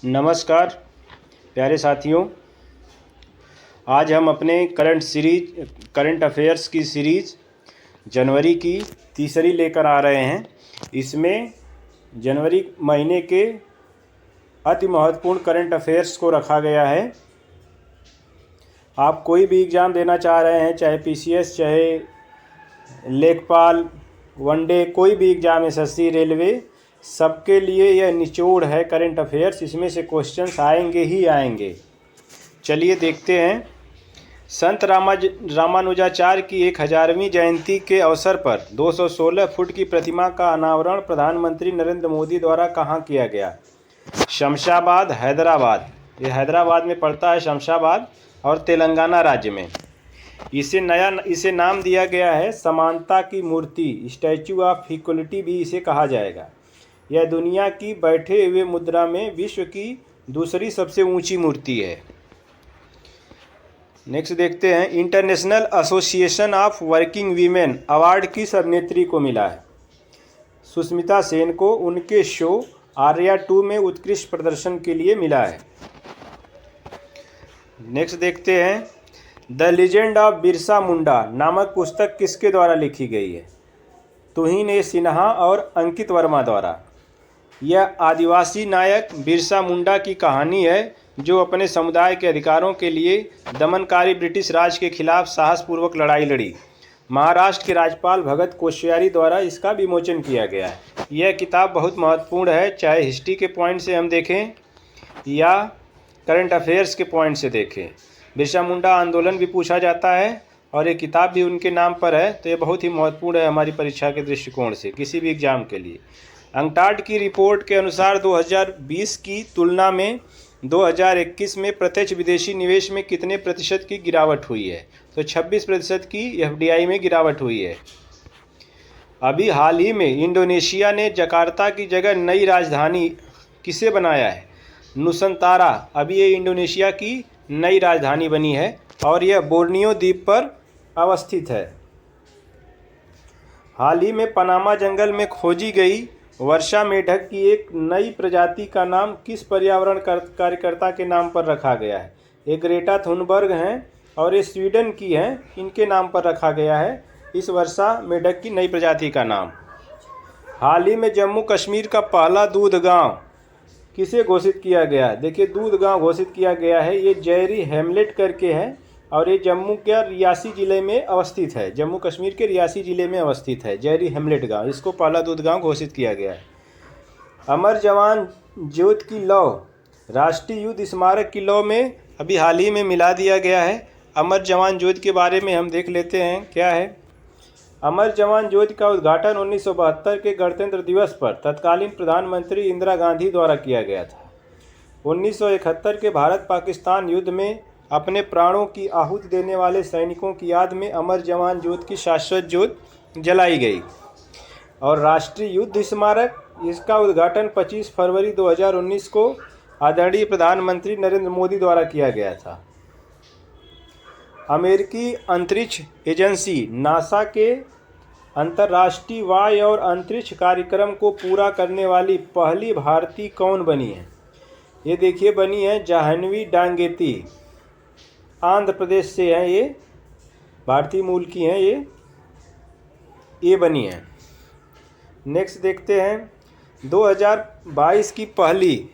नमस्कार प्यारे साथियों। आज हम अपने करंट अफेयर्स की सीरीज़ जनवरी की तीसरी लेकर आ रहे हैं। इसमें जनवरी महीने के अति महत्वपूर्ण करंट अफेयर्स को रखा गया है। आप कोई भी एग्ज़ाम देना चाह रहे हैं, चाहे पीसीएस, चाहे लेखपाल, वनडे, कोई भी एग्ज़ाम, एसएससी, रेलवे, सबके लिए यह निचोड़ है करंट अफेयर्स। इसमें से क्वेश्चंस आएंगे ही आएंगे। चलिए देखते हैं। संत रामानुजाचार्य की 1000वीं जयंती के अवसर पर 216 फुट की प्रतिमा का अनावरण प्रधानमंत्री नरेंद्र मोदी द्वारा कहाँ किया गया? शमशाबाद, हैदराबाद। ये हैदराबाद में पड़ता है शमशाबाद, और तेलंगाना राज्य में। इसे नाम दिया गया है समानता की मूर्ति, स्टैचू ऑफ इक्वलिटी भी इसे कहा जाएगा। यह दुनिया की बैठे हुए मुद्रा में विश्व की दूसरी सबसे ऊंची मूर्ति है। नेक्स्ट देखते हैं। International association of working women award किस अभिनेत्री को मिला है? सुष्मिता सेन को उनके शो आर्या 2 में उत्कृष्ट प्रदर्शन के लिए मिला है। नेक्स्ट देखते हैं। The legend of Birsa Munda नामक पुस्तक किसके द्वारा लिखी गई है? तुहिन ए सिन्हा और अंकित वर्मा द्वारा। यह आदिवासी नायक बिरसा मुंडा की कहानी है, जो अपने समुदाय के अधिकारों के लिए दमनकारी ब्रिटिश राज के खिलाफ साहसपूर्वक लड़ाई लड़ी। महाराष्ट्र के राज्यपाल भगत कोश्यारी द्वारा इसका विमोचन किया गया है। यह किताब बहुत महत्वपूर्ण है, चाहे हिस्ट्री के पॉइंट से हम देखें या करंट अफेयर्स के पॉइंट से देखें। बिरसा मुंडा आंदोलन भी पूछा जाता है और एक किताब भी उनके नाम पर है, तो ये बहुत ही महत्वपूर्ण है हमारी परीक्षा के दृष्टिकोण से, किसी भी एग्जाम के लिए। अंकटाड की रिपोर्ट के अनुसार 2020 की तुलना में 2021 में प्रत्यक्ष विदेशी निवेश में कितने प्रतिशत की गिरावट हुई है? तो 26% की एफडीआई में गिरावट हुई है। अभी हाल ही में इंडोनेशिया ने जकार्ता की जगह नई राजधानी किसे बनाया है? नुसंतारा। अभी ये इंडोनेशिया की नई राजधानी बनी है और यह बोर्नियो द्वीप पर अवस्थित है। हाल ही में पनामा जंगल में खोजी गई वर्षा मेढक की एक नई प्रजाति का नाम किस पर्यावरण कार्यकर्ता के नाम पर रखा गया है? ये ग्रेटा थुनबर्ग हैं और ये स्वीडन की हैं, इनके नाम पर रखा गया है इस वर्षा मेढक की नई प्रजाति का नाम। हाल ही में जम्मू कश्मीर का पहला दूध गांव किसे घोषित किया गया? देखिए, दूध गांव घोषित किया गया है, ये जैरी हेमलेट करके है और ये जम्मू के रियासी ज़िले में अवस्थित है। जम्मू कश्मीर के रियासी ज़िले में अवस्थित है जैरी हेमलेट गांव, इसको पहला दूध गांव घोषित किया गया है। अमर जवान ज्योति की लौ राष्ट्रीय युद्ध स्मारक की लौ में अभी हाल ही में मिला दिया गया है। अमर जवान ज्योति के बारे में हम देख लेते हैं क्या है। अमर जवान ज्योति का उद्घाटन 1972 के गणतंत्र दिवस पर तत्कालीन प्रधानमंत्री इंदिरा गांधी द्वारा किया गया था। 1971 के भारत पाकिस्तान युद्ध में अपने प्राणों की आहुति देने वाले सैनिकों की याद में अमर जवान ज्योति की शाश्वत ज्योति जलाई गई। और राष्ट्रीय युद्ध स्मारक, इसका उद्घाटन 25 फरवरी 2019 को आदरणीय प्रधानमंत्री नरेंद्र मोदी द्वारा किया गया था। अमेरिकी अंतरिक्ष एजेंसी नासा के अंतर्राष्ट्रीय वायु और अंतरिक्ष कार्यक्रम को पूरा करने वाली पहली भारतीय कौन बनी है? ये देखिए, बनी है जाह्नवी डांगेती, आंध्र प्रदेश से हैं, ये भारतीय मूल की हैं, ये बनी है। नेक्स्ट देखते हैं। 2022 की पहली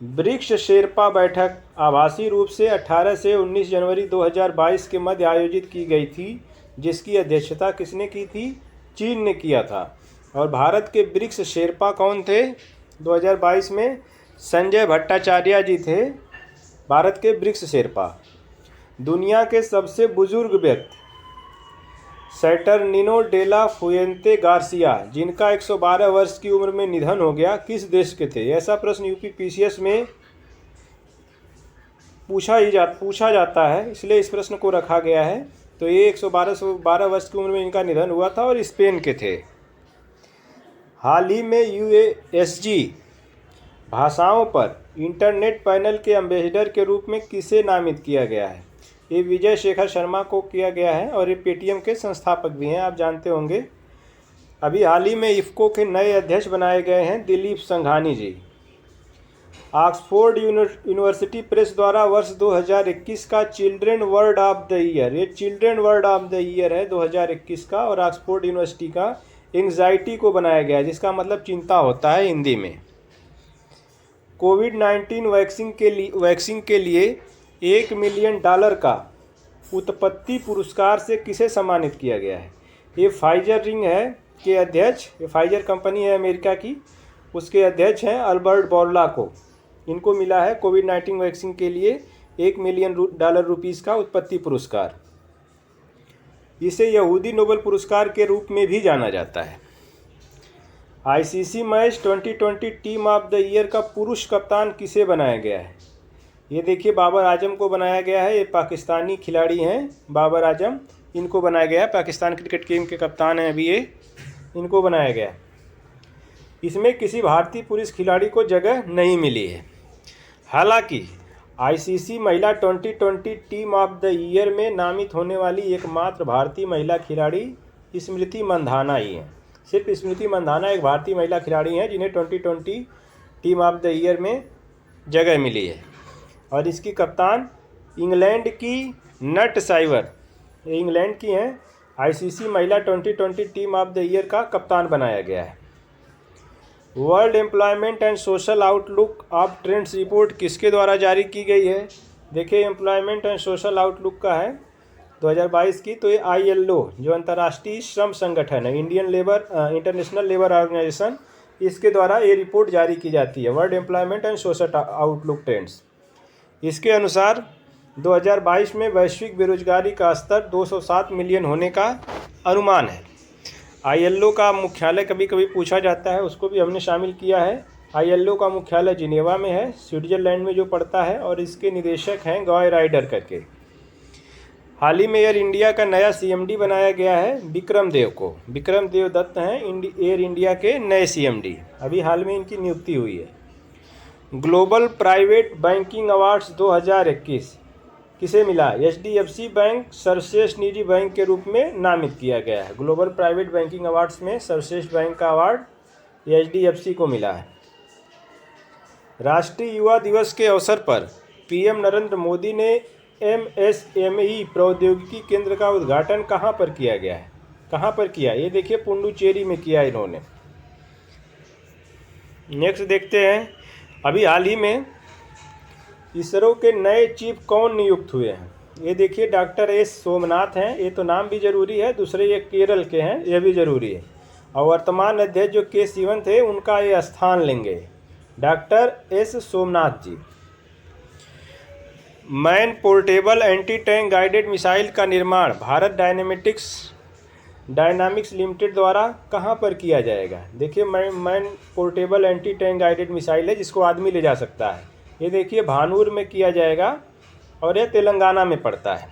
ब्रिक्स शेरपा बैठक आभासी रूप से 18 से 19 जनवरी 2022 के मध्य आयोजित की गई थी, जिसकी अध्यक्षता किसने की थी? चीन ने किया था। और भारत के ब्रिक्स शेरपा कौन थे 2022 में? संजय भट्टाचार्य जी थे भारत के ब्रिक्स शेरपा। दुनिया के सबसे बुजुर्ग व्यक्ति सैटर्निनो डेला फुएंते गार्सिया, जिनका 112 वर्ष की उम्र में निधन हो गया, किस देश के थे? ऐसा प्रश्न यूपी पीसीएस में पूछा जाता है, इसलिए इस प्रश्न को रखा गया है। तो ये 112 वर्ष की उम्र में इनका निधन हुआ था और स्पेन के थे। हाल ही में यूएसजी भाषाओं पर इंटरनेट पैनल के एम्बेसडर के रूप में किसे नामित किया गया है? ये विजय शेखर शर्मा को किया गया है और ये पेटीएम के संस्थापक भी हैं, आप जानते होंगे। अभी हाल ही में इफ़को के नए अध्यक्ष बनाए गए हैं Dilip Sanghani ji. Oxford University Press द्वारा वर्ष 2021 का children word of the year, ये children word of the year है 2021 का, और ऑक्सफोर्ड यूनिवर्सिटी का एंग्जाइटी को बनाया गया है, जिसका मतलब चिंता होता है हिंदी में। कोविड-19 वैक्सीन के लिए $1 मिलियन का उत्पत्ति पुरस्कार से किसे सम्मानित किया गया है? ये फाइजर रिंग है के अध्यक्ष, ये फाइजर कंपनी है अमेरिका की, उसके अध्यक्ष हैं अल्बर्ट बोर्ला को। इनको मिला है कोविड-19 वैक्सीन के लिए $1 मिलियन का उत्पत्ति पुरस्कार। इसे यहूदी नोबेल पुरस्कार के रूप में भी जाना जाता है। ICC match 2020 team of the year का पुरुष कप्तान किसे बनाया गया है? ये देखिए बाबर आजम को बनाया गया है। ये पाकिस्तानी खिलाड़ी हैं बाबर आजम, इनको बनाया गया है। पाकिस्तान क्रिकेट टीम के कप्तान हैं अभी ये, इनको बनाया गया है। इसमें किसी भारतीय पुरुष खिलाड़ी को जगह नहीं मिली है। हालांकि आईसीसी महिला 2020 टीम ऑफ द ईयर में नामित होने वाली एकमात्र भारतीय महिला खिलाड़ी स्मृति मंधाना ही हैं। सिर्फ स्मृति मंधाना एक भारतीय महिला खिलाड़ी हैं जिन्हें 2020 टीम ऑफ द ईयर में जगह मिली है। और इसकी कप्तान इंग्लैंड की नट साइवर, ये इंग्लैंड की हैं। आईसीसी महिला 2020 टीम ऑफ द ईयर का कप्तान बनाया गया है। World employment and social outlook of trends report किसके द्वारा जारी की गई है? देखिए एम्प्लॉयमेंट एंड सोशल आउटलुक का है 2022 की, तो ये ILO जो अंतर्राष्ट्रीय श्रम संगठन है, इंटरनेशनल लेबर ऑर्गेनाइजेशन, इसके द्वारा ये रिपोर्ट जारी की जाती है, world employment and social outlook trends. इसके अनुसार 2022 में वैश्विक बेरोजगारी का स्तर 207 मिलियन होने का अनुमान है। ILO का मुख्यालय कभी कभी पूछा जाता है, उसको भी हमने शामिल किया है। ILO का मुख्यालय जिनेवा में है, स्विट्जरलैंड में जो पड़ता है, और इसके निदेशक हैं गॉय राइडर करके। हाल ही में एयर इंडिया का नया CMD बनाया गया है विक्रम देव को। विक्रम देव दत्त हैं एयर इंडिया के नए CMD, अभी हाल में इनकी नियुक्ति हुई है। ग्लोबल प्राइवेट बैंकिंग अवार्ड्स 2021 किसे मिला? HDFC बैंक सर्वश्रेष्ठ निजी बैंक के रूप में नामित किया गया है। ग्लोबल प्राइवेट बैंकिंग अवार्ड्स में सर्वश्रेष्ठ बैंक का अवार्ड HDFC को मिला है। राष्ट्रीय युवा दिवस के अवसर पर PM नरेंद्र मोदी ने MSME प्रौद्योगिकी केंद्र का उद्घाटन कहाँ पर किया गया है? कहाँ पर किया? ये देखिए पुडुचेरी में किया इन्होंने। नेक्स्ट देखते हैं, अभी हाल ही में इसरो के नए चीफ कौन नियुक्त हुए हैं? ये देखिए डॉक्टर S सोमनाथ हैं। ये तो नाम भी जरूरी है, दूसरे ये केरल के हैं, ये भी जरूरी है। और वर्तमान अध्यक्ष जो K शिवन थे, उनका ये स्थान लेंगे doctor S Somnath ji. Man portable anti tank guided missile का निर्माण भारत डायनामिक्स लिमिटेड द्वारा कहाँ पर किया जाएगा? देखिए man portable anti tank guided missile है जिसको आदमी ले जा सकता है। ये देखिए भानूर में किया जाएगा और यह तेलंगाना में पड़ता है।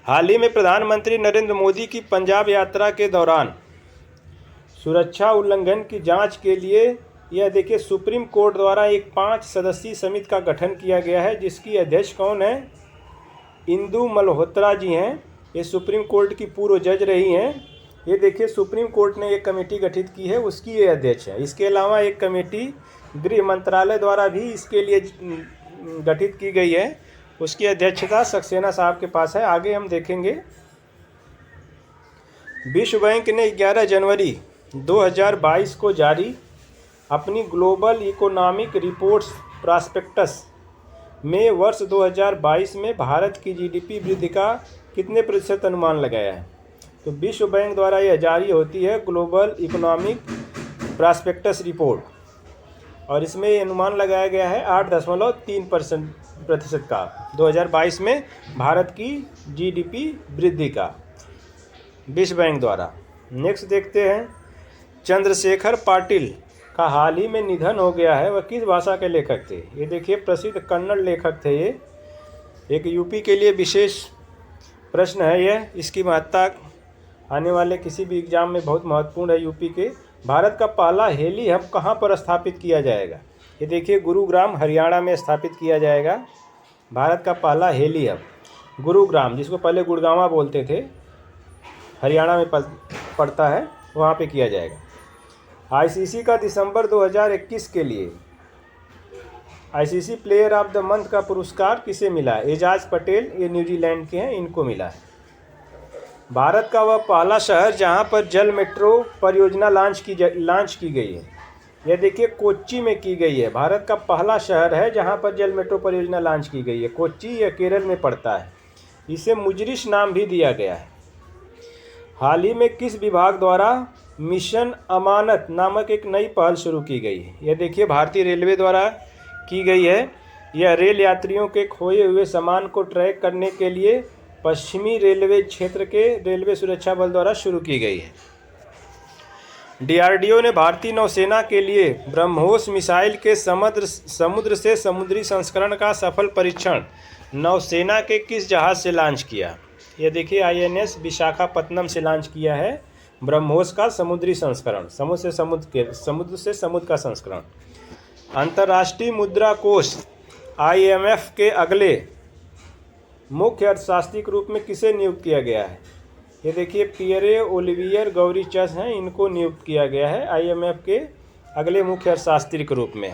हाल ही में प्रधानमंत्री नरेंद्र मोदी की पंजाब यात्रा के दौरान सुरक्षा उल्लंघन की जांच के लिए यह देखिए सुप्रीम कोर्ट द्वारा एक 5 सदस्यीय समिति का गठन किया गया है, जिसकी अध्यक्ष कौन है? इंदु मल्होत्रा जी हैं। ये सुप्रीम कोर्ट की पूर्व जज रही हैं। ये देखिए सुप्रीम कोर्ट ने एक कमेटी गठित की है, उसकी ये अध्यक्ष है। इसके अलावा एक कमेटी गृह मंत्रालय द्वारा भी इसके लिए गठित की गई है, उसकी अध्यक्षता सक्सेना साहब के पास है। आगे हम देखेंगे। विश्व बैंक ने 11 जनवरी 2022 को जारी अपनी ग्लोबल इकोनॉमिक रिपोर्ट्स प्रॉस्पेक्टस में वर्ष 2022 में भारत की GDP वृद्धि का कितने प्रतिशत अनुमान लगाया है? तो विश्व बैंक द्वारा यह जारी होती है ग्लोबल इकोनॉमिक प्रॉस्पेक्टस रिपोर्ट, और इसमें ये अनुमान लगाया गया है 8.3% का 2022 में भारत की GDP वृद्धि का, विश्व बैंक द्वारा। नेक्स्ट देखते हैं, चंद्रशेखर पाटिल का हाल ही में निधन हो गया है। वह किस भाषा के लेखक थे? ये देखिए प्रसिद्ध कन्नड़ लेखक थे ये। एक यूपी के लिए विशेष प्रश्न है यह, इसकी महत्ता आने वाले किसी भी एग्जाम में बहुत महत्वपूर्ण है। यूपी के भारत का पहला हेली हब कहाँ पर स्थापित किया जाएगा? ये देखिए गुरुग्राम हरियाणा में स्थापित किया जाएगा भारत का पहला हेली हब। गुरुग्राम, जिसको पहले गुड़गांवा बोलते थे, हरियाणा में पड़ता है, वहाँ पे किया जाएगा। आईसीसी का दिसंबर 2021 के लिए ICC player of the month का पुरस्कार किसे मिला है? एजाज पटेल, ये न्यूजीलैंड के हैं, इनको मिला है। भारत का वह पहला शहर जहां पर जल मेट्रो परियोजना लॉन्च की गई है, यह देखिए कोच्चि में की गई है। भारत का पहला शहर है जहां पर जल मेट्रो परियोजना लॉन्च की गई है। कोच्चि यह केरल में पड़ता है। इसे मुजरिश नाम भी दिया गया है। हाल ही में किस विभाग द्वारा मिशन अमानत नामक एक नई पहल शुरू की गई है? यह देखिए भारतीय रेलवे द्वारा की गई है। यह रेल यात्रियों के खोए हुए सामान को ट्रैक करने के लिए पश्चिमी रेलवे क्षेत्र के रेलवे सुरक्षा बल द्वारा शुरू की गई है। डीआरडीओ ने भारतीय नौसेना के लिए ब्रह्मोस मिसाइल के समुद्र से समुद्री संस्करण का सफल परीक्षण नौसेना के किस जहाज़ से लॉन्च किया? यह देखिए आईएनएस विशाखापत्तनम से लॉन्च किया है ब्रह्मोस का समुद्री संस्करण, समुद्र से समुद्र का संस्करण। अंतर्राष्ट्रीय मुद्रा कोष आईएमएफ के अगले मुख्य अर्थशास्त्री के रूप में किसे नियुक्त किया गया है? ये देखिए पियरे ओलिवियर गौरीचस हैं, इनको नियुक्त किया गया है आईएमएफ के अगले मुख्य अर्थशास्त्री के रूप में।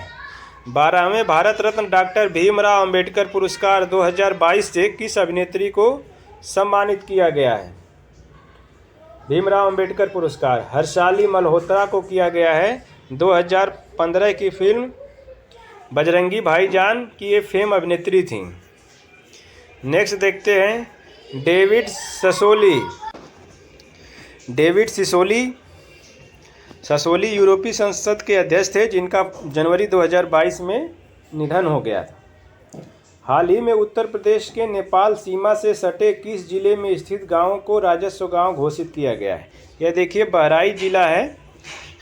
12वें भारत रत्न डॉक्टर भीमराव अंबेडकर पुरस्कार 2022 से किस अभिनेत्री को सम्मानित किया गया है? भीमराव अंबेडकर पुरस्कार हर्षाली मल्होत्रा को किया गया है। 2015 की फिल्म बजरंगी भाईजान की ये फेम अभिनेत्री थी। नेक्स्ट देखते हैं डेविड ससोली यूरोपीय संसद के अध्यक्ष थे, जिनका जनवरी 2022 में निधन हो गया था। हाल ही में उत्तर प्रदेश के नेपाल सीमा से सटे किस जिले में स्थित गांवों को राजस्व गांव घोषित किया गया है? यह देखिए बहराइच जिला है,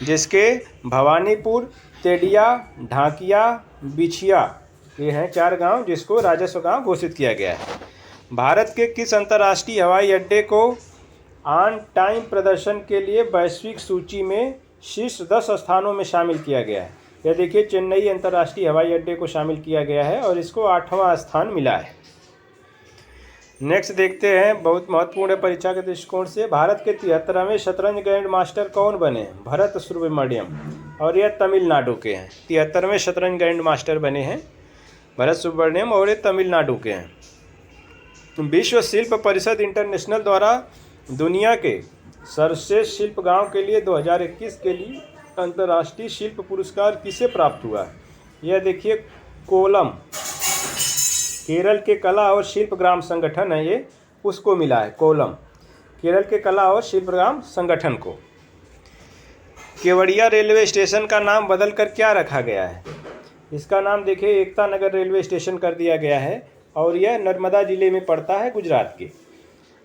जिसके भवानीपुर, तेडिया, ढाकिया, बिछिया, ये हैं 4 गांव जिसको राजस्व गांव घोषित किया गया है। भारत के किस अंतर्राष्ट्रीय हवाई अड्डे को ऑन टाइम प्रदर्शन के लिए वैश्विक सूची में शीर्ष 10 स्थानों में शामिल किया गया है? यह देखिए चेन्नई अंतर्राष्ट्रीय हवाई अड्डे को शामिल किया गया है और इसको 8वां स्थान मिला है। नेक्स्ट देखते हैं, बहुत महत्वपूर्ण है परीक्षा के दृष्टिकोण से। भारत के 73वें शतरंज ग्रैंड मास्टर कौन बने? भरत सुब्रमण्यम, और यह तमिलनाडु के हैं। 73वें शतरंज ग्रैंड मास्टर बने हैं भरत सुब्रमण्यम और ये तमिलनाडु के हैं। विश्व शिल्प परिषद इंटरनेशनल द्वारा दुनिया के सर्वश्रेष्ठ शिल्प गांव के लिए 2021 के लिए अंतर्राष्ट्रीय शिल्प पुरस्कार किसे प्राप्त हुआ है? यह देखिए कोलम, केरल के कला और शिल्प ग्राम संगठन है ये, उसको मिला है। कोलम केरल के कला और शिल्प ग्राम संगठन को। केवड़िया रेलवे स्टेशन का नाम बदलकर क्या रखा गया है? इसका नाम देखिए एकता नगर रेलवे स्टेशन कर दिया गया है और यह नर्मदा जिले में पड़ता है, गुजरात के।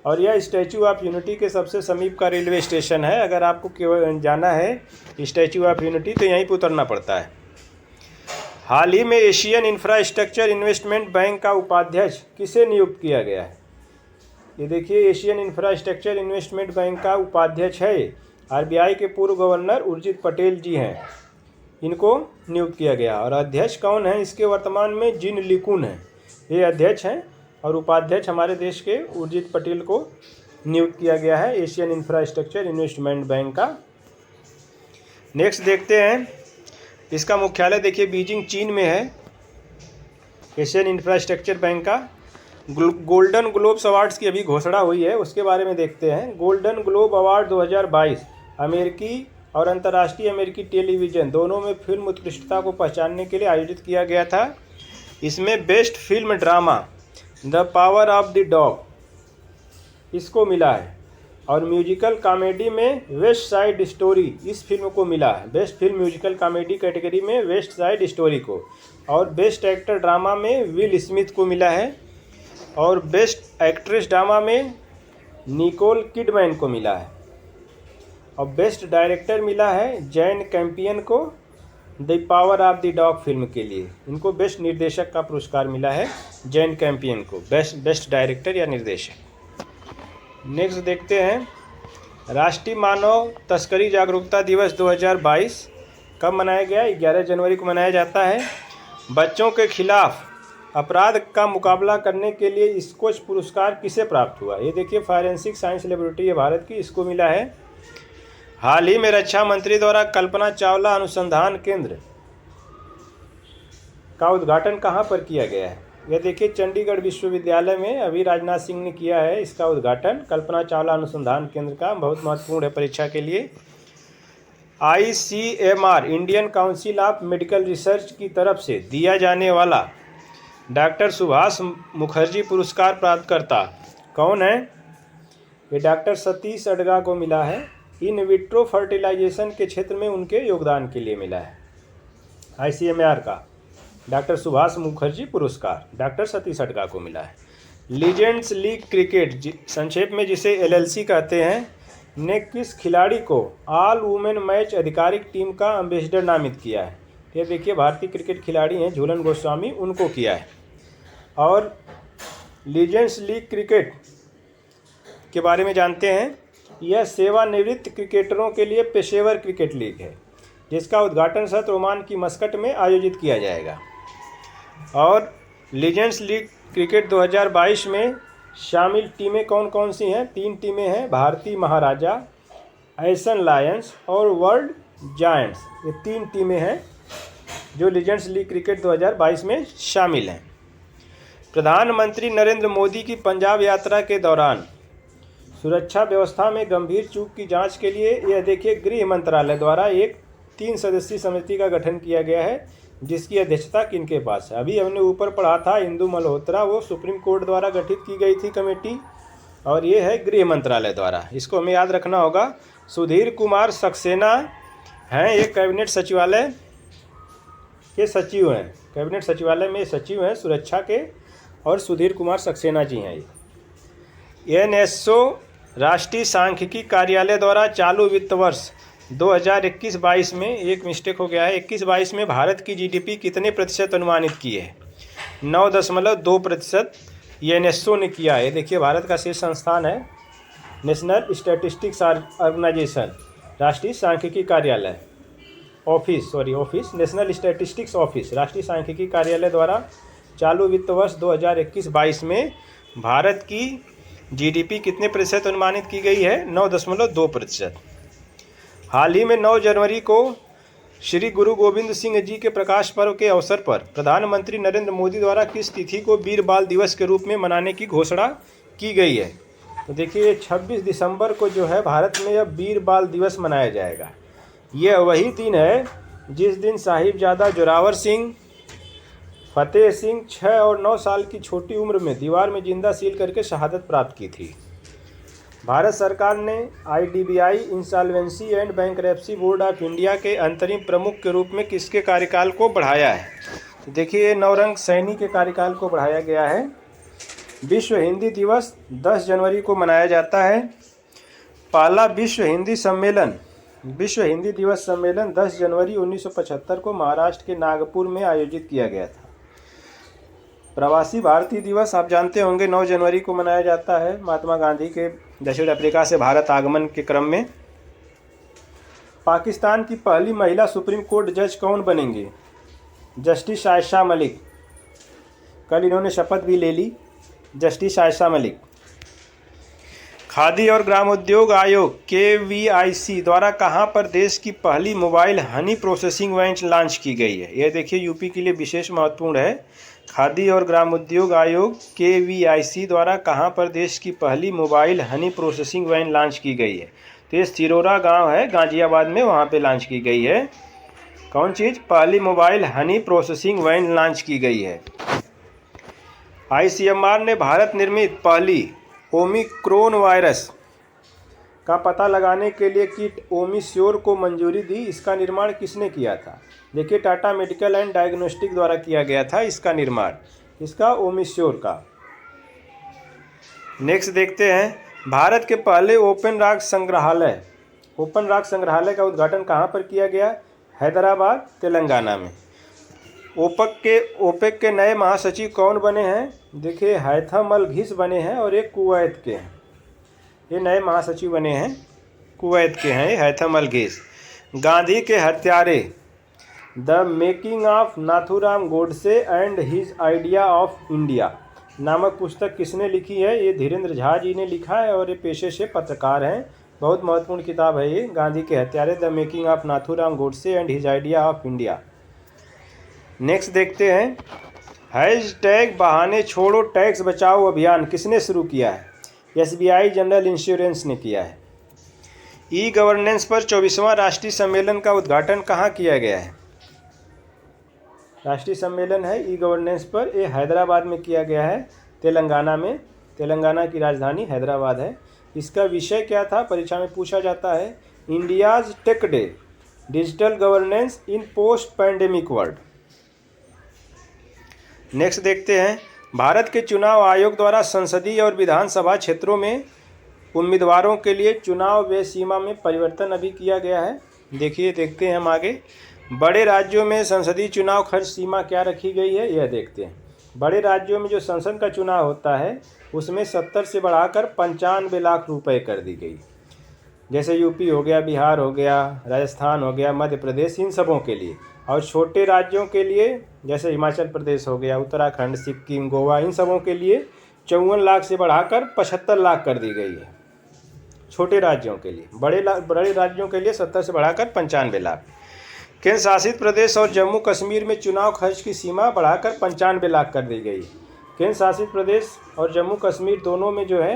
और यह स्टैचू ऑफ यूनिटी के सबसे समीप का रेलवे स्टेशन है। अगर आपको जाना है स्टैचू ऑफ यूनिटी तो यहीं पर उतरना पड़ता है। हाल ही में एशियन इंफ्रास्ट्रक्चर इन्वेस्टमेंट बैंक का उपाध्यक्ष किसे नियुक्त किया गया है? ये देखिए एशियन इंफ्रास्ट्रक्चर इन्वेस्टमेंट बैंक का उपाध्यक्ष है आरबीआई के पूर्व गवर्नर उर्जित पटेल जी हैं, इनको नियुक्त किया गया। और अध्यक्ष कौन है इसके वर्तमान में? जिन लिकुन हैं, ये अध्यक्ष हैं और उपाध्यक्ष हमारे देश के उर्जित पटेल को नियुक्त किया गया है एशियन इंफ्रास्ट्रक्चर इन्वेस्टमेंट बैंक का। नेक्स्ट देखते हैं, इसका मुख्यालय देखिए बीजिंग चीन में है, एशियन इंफ्रास्ट्रक्चर बैंक का। गोल्डन ग्लोब्स अवार्ड्स की अभी घोषणा हुई है, उसके बारे में देखते हैं। गोल्डन ग्लोब अवार्ड 2022 अमेरिकी और अंतर्राष्ट्रीय अमेरिकी टेलीविज़न दोनों में फिल्म उत्कृष्टता को पहचानने के लिए आयोजित किया गया था। इसमें best film drama the power of the dog इसको मिला है और म्यूजिकल कॉमेडी में वेस्ट साइड स्टोरी इस फिल्म को मिला है। Best film musical comedy category में वेस्ट साइड स्टोरी को, और बेस्ट एक्टर ड्रामा में विल स्मिथ को मिला है, और बेस्ट एक्ट्रेस ड्रामा में निकोल किडमैन को मिला है, और बेस्ट डायरेक्टर मिला है जैन कैंपियन को the power of the dog film के लिए। इनको बेस्ट निर्देशक का पुरस्कार मिला है जैन कैंपियन को, बेस्ट डायरेक्टर या निर्देशक। नेक्स्ट देखते हैं, राष्ट्रीय मानव तस्करी जागरूकता दिवस 2022 कब मनाया गया? 11 जनवरी को मनाया जाता है। बच्चों के खिलाफ अपराध का मुकाबला करने के लिए स्कोच पुरस्कार किसे प्राप्त हुआ? ये देखिए फॉरेंसिक साइंस लेबोरेटरी है भारत की, इसको मिला है। हाल ही में रक्षा मंत्री द्वारा कल्पना चावला अनुसंधान केंद्र का उद्घाटन कहाँ पर किया गया है? यह देखिए चंडीगढ़ विश्वविद्यालय में अभी राजनाथ सिंह ने किया है इसका उद्घाटन। कल्पना चावला अनुसंधान केंद्र का, बहुत महत्वपूर्ण है परीक्षा के लिए। ICMR Indian council of medical research की तरफ से दिया जाने वाला डॉक्टर सुभाष मुखर्जी पुरस्कार प्राप्तकर्ता कौन है? ये डॉक्टर सतीश अडगा को मिला है। इन विट्रो फर्टिलाइजेशन के क्षेत्र में उनके योगदान के लिए मिला है। ICMR का डॉक्टर सुभाष मुखर्जी पुरस्कार डॉक्टर सतीश अडगा को मिला है। लीजेंड्स लीग क्रिकेट, संक्षेप में जिसे LLC कहते हैं, ने किस खिलाड़ी को ऑल वुमेन मैच आधिकारिक टीम का एम्बेसडर नामित किया है? ये देखिए भारतीय क्रिकेट खिलाड़ी हैं झूलन गोस्वामी, उनको किया है। और लीजेंड्स लीग क्रिकेट के बारे में जानते हैं। यह सेवानिवृत्त क्रिकेटरों के लिए पेशेवर क्रिकेट लीग है जिसका उद्घाटन सत्र ओमान की मस्कट में आयोजित किया जाएगा। और लीजेंड्स लीग क्रिकेट 2022 में शामिल टीमें कौन कौन सी हैं? 3 टीमें हैं, भारतीय महाराजा, एसन लायंस और वर्ल्ड जायंट्स। ये 3 टीमें हैं जो लीजेंड्स लीग क्रिकेट 2022 में शामिल हैं। प्रधानमंत्री नरेंद्र मोदी की पंजाब यात्रा के दौरान सुरक्षा व्यवस्था में गंभीर चूक की जांच के लिए यह देखिए गृह मंत्रालय द्वारा एक 3 सदस्यीय समिति का गठन किया गया है जिसकी अध्यक्षता किनके पास है? अभी हमने ऊपर पढ़ा था इंदु मल्होत्रा, वो सुप्रीम कोर्ट द्वारा गठित की गई थी कमेटी, और ये है गृह मंत्रालय द्वारा। इसको हमें याद रखना होगा। सुधीर कुमार सक्सेना हैं, ये कैबिनेट सचिवालय के सचिव हैं, कैबिनेट सचिवालय में सचिव हैं सुरक्षा के, और सुधीर कुमार सक्सेना जी हैं। ये NSO राष्ट्रीय सांख्यिकी कार्यालय द्वारा चालू वित्त वर्ष 2021-22 में, एक मिस्टेक हो गया है, 21-22 में भारत की GDP कितने प्रतिशत अनुमानित की है? 9.2% ये NSO ने किया है। देखिए भारत का शीर्ष संस्थान है नेशनल स्टैटिस्टिक्स ऑर्गेनाइजेशन, राष्ट्रीय सांख्यिकी कार्यालय ऑफिस नेशनल स्टैटिस्टिक्स ऑफिस, राष्ट्रीय सांख्यिकी कार्यालय द्वारा चालू वित्त वर्ष 2021-22 में भारत की GDP कितने प्रतिशत अनुमानित की गई है? 9.2%। हाल ही में 9 जनवरी को श्री गुरु गोविंद सिंह जी के प्रकाश पर्व के अवसर पर प्रधानमंत्री नरेंद्र मोदी द्वारा किस तिथि को वीर बाल दिवस के रूप में मनाने की घोषणा की गई है? तो देखिए 26 दिसंबर को जो है भारत में अब वीर बाल दिवस मनाया जाएगा। यह वही दिन है जिस दिन साहिबजादा जोरावर सिंह फतेह सिंह 6 और 9 साल की छोटी उम्र में दीवार में जिंदा सील करके शहादत प्राप्त की थी। भारत सरकार ने IDBI insolvency and bankruptcy board of India के अंतरिम प्रमुख के रूप में किसके कार्यकाल को बढ़ाया है? तो देखिए नवरंग सैनी के कार्यकाल को बढ़ाया गया है। विश्व हिंदी दिवस 10 जनवरी को मनाया जाता है। पहला विश्व हिंदी दिवस सम्मेलन 10 जनवरी 1975 को महाराष्ट्र के नागपुर में आयोजित किया गया था। प्रवासी भारतीय दिवस आप जानते होंगे 9 जनवरी को मनाया जाता है, महात्मा गांधी के दक्षिण अफ्रीका से भारत आगमन के क्रम में। पाकिस्तान की पहली महिला सुप्रीम कोर्ट जज कौन बनेंगी? जस्टिस आयशा मलिक। कल इन्होंने शपथ भी ले ली, जस्टिस आयशा मलिक। खादी और ग्रामोद्योग आयोग KVIC द्वारा कहां पर देश की पहली mobile honey processing van launch की गई है? यह देखिए यूपी के लिए विशेष महत्वपूर्ण है। खादी और ग्रामोद्योग आयोग KVIC द्वारा कहां पर देश की पहली mobile honey processing van launch की गई है? तो ये सिरोरा गांव है गाजियाबाद में, वहां पे लॉन्च की गई है। कौन चीज़? पहली mobile honey processing van launch की गई है। ICMR ने भारत निर्मित पहली ओमिक्रॉन वायरस का पता लगाने के लिए किट ओमिश्योर को मंजूरी दी। इसका निर्माण किसने किया था? देखिए टाटा मेडिकल एंड डायग्नोस्टिक द्वारा किया गया था इसका निर्माण, इसका ओमिश्योर का। नेक्स्ट देखते हैं भारत के पहले ओपन रॉक संग्रहालय का उद्घाटन कहाँ पर किया गया? हैदराबाद, तेलंगाना में। ओपेक के नए महासचिव कौन बने हैं? देखिए हैथम अल घिस बने हैं और एक कुवैत के हैं। ये नए महासचिव बने हैं, कुवैत के हैं हैथम अल घिस। गांधी के हत्यारे the making of Nathuram Godse and his idea of India नामक पुस्तक किसने लिखी है? ये धीरेन्द्र झा जी ने लिखा है और ये पेशे से पत्रकार हैं। बहुत महत्वपूर्ण किताब है ये, गांधी के हत्यारे the making of Nathuram Godse and his idea of India. Next देखते हैं, हैशटैग बहाने छोड़ो टैक्स बचाओ अभियान किसने शुरू किया है? SBI जनरल इंश्योरेंस ने किया है। ई गवर्नेंस पर 24वां राष्ट्रीय सम्मेलन का उद्घाटन कहाँ किया गया है? राष्ट्रीय सम्मेलन है ई गवर्नेंस पर, ये हैदराबाद में किया गया है, तेलंगाना में। तेलंगाना की राजधानी हैदराबाद है। इसका विषय क्या था, परीक्षा में पूछा जाता है, India's techade digital governance in post pandemic world. Next देखते हैं, भारत के चुनाव आयोग द्वारा संसदीय और विधानसभा क्षेत्रों में उम्मीदवारों के लिए चुनाव व्यय सीमा में परिवर्तन अभी किया गया है। देखते हैं हम आगे। बड़े राज्यों में संसदीय चुनाव खर्च सीमा क्या रखी गई है, यह देखते हैं। बड़े राज्यों में जो संसद का चुनाव होता है उसमें 70 से बढ़ाकर 95 लाख रुपए कर दी गई। जैसे यूपी हो गया, बिहार हो गया, राजस्थान हो गया, मध्य प्रदेश, इन सबों के लिए। और छोटे राज्यों के लिए जैसे हिमाचल प्रदेश हो गया, उत्तराखंड, सिक्किम, गोवा, इन सबों के लिए 54 लाख से बढ़ाकर 75 लाख कर दी गई है छोटे राज्यों के लिए। बड़े राज्यों के लिए 70 से बढ़ाकर 95 लाख। केंद्र शासित प्रदेश और जम्मू कश्मीर में चुनाव खर्च की सीमा बढ़ाकर 95 लाख कर दी गई। केंद्र शासित प्रदेश और जम्मू कश्मीर दोनों में जो है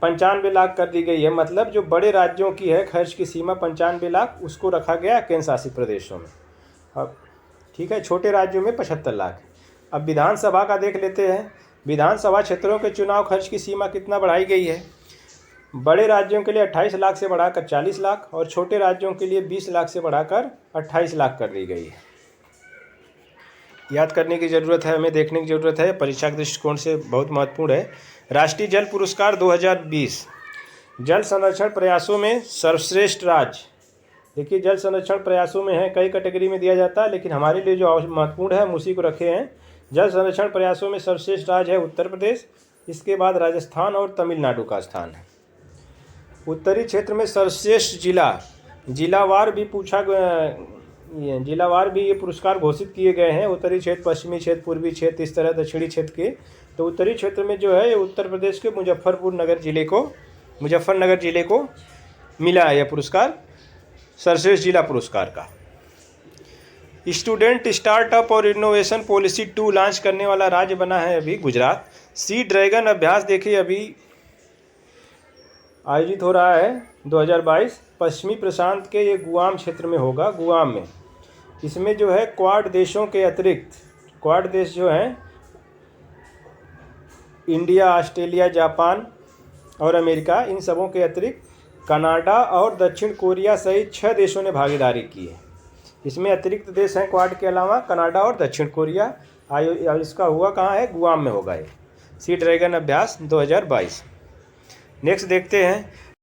95 लाख कर दी गई है। मतलब जो बड़े राज्यों की है खर्च की सीमा 95 लाख, उसको रखा गया केंद्र शासित प्रदेशों में। अब ठीक है, छोटे राज्यों में 75 लाख। अब विधानसभा का देख लेते हैं। विधानसभा क्षेत्रों के चुनाव खर्च की सीमा कितना बढ़ाई गई है? बड़े राज्यों के लिए 28 लाख से बढ़ाकर 40 लाख और छोटे राज्यों के लिए 20 लाख से बढ़ाकर 28 लाख कर दी गई है। याद करने की ज़रूरत है, हमें देखने की ज़रूरत है, परीक्षा के दृष्टिकोण से बहुत महत्वपूर्ण है। राष्ट्रीय जल पुरस्कार 2020 जल संरक्षण प्रयासों में सर्वश्रेष्ठ राज्य। देखिए, जल संरक्षण प्रयासों में है, कई कैटेगरी में दिया जाता है, लेकिन हमारे लिए जो महत्वपूर्ण है हम उसी को रखे हैं। जल संरक्षण प्रयासों में सर्वश्रेष्ठ राज्य है उत्तर प्रदेश, इसके बाद राजस्थान और तमिलनाडु का स्थान है। उत्तरी क्षेत्र में सर्वश्रेष्ठ जिलावार भी जिलावार भी ये पुरस्कार घोषित किए गए हैं। उत्तरी क्षेत्र, पश्चिमी क्षेत्र, पूर्वी क्षेत्र, इस तरह दक्षिणी क्षेत्र के। तो उत्तरी क्षेत्र में जो है ये उत्तर प्रदेश के मुजफ्फरनगर जिले को मिला है यह पुरस्कार, सर्वश्रेष्ठ जिला पुरस्कार का। स्टूडेंट स्टार्टअप और इनोवेशन पॉलिसी 2 लॉन्च करने वाला राज्य बना है अभी गुजरात। सी ड्रैगन अभ्यास देखिए अभी आयोजित हो रहा है 2022, पश्चिमी प्रशांत के ये गुआम क्षेत्र में होगा, गुआम में। इसमें जो है क्वाड देशों के अतिरिक्त, क्वाड देश जो हैं इंडिया, ऑस्ट्रेलिया, जापान और अमेरिका, इन सबों के अतिरिक्त कनाडा और दक्षिण कोरिया सहित 6 देशों ने भागीदारी की है। इसमें अतिरिक्त देश हैं क्वाड के अलावा कनाडा और दक्षिण कोरिया। इसका हुआ कहाँ है? गुआम में होगा ये सी ड्रैगन अभ्यास 2022। नेक्स्ट देखते हैं,